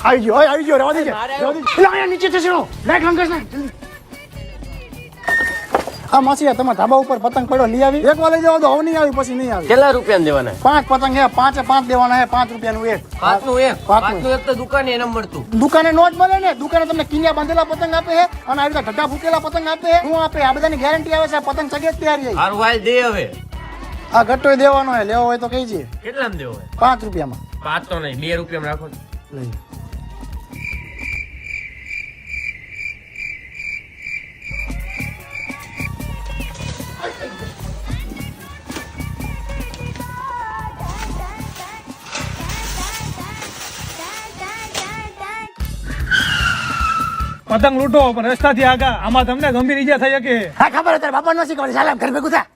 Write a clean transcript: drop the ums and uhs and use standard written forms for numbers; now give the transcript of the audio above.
આવી ગયો રહેવા દેજે અહીંયા નીચે જશે લાઈટ લંગસ ને જલ્દી હા માસી તમારા ધાબા ઉપર પતંગ પડ્યો લઈ આવી એક વાર લઈ જાવ તો હવે નહીં આવી પછી નહીં આવી કેટલા રૂપિયા દેવાના? 5 પતંગ હે 5 દેવાના હે 5 રૂપિયાનું એક પાંચનું એક તો દુકાને એને મળતું. દુકાને નો જ મળે ને દુકાને તમને કિનિયા બાંધેલા પતંગ આપે છે અને આવી રીતે ઢઢા ફૂકેલા પતંગ આપે છે શું આપે આ બધાની ગેરંટી આવે છે પતંગ ચગે જ તૈયારી હારું હાલ દે હવે. આ ઘટ્ટો દેવાનો હે લેવો હોય તો કહીજે કેટલામાં દેવો હોય? 5 રૂપિયામાં 5 તો નહીં, 2 રૂપિયામાં રાખો. લઈ પતંગ લૂંટો પણ રસ્તાથી આગા આમાં તમને ગંભીર ઈજા થઈ શકે. હા ખબર તારે બાપા નો શીખવાડી ચાલે ઘર ભેગું થા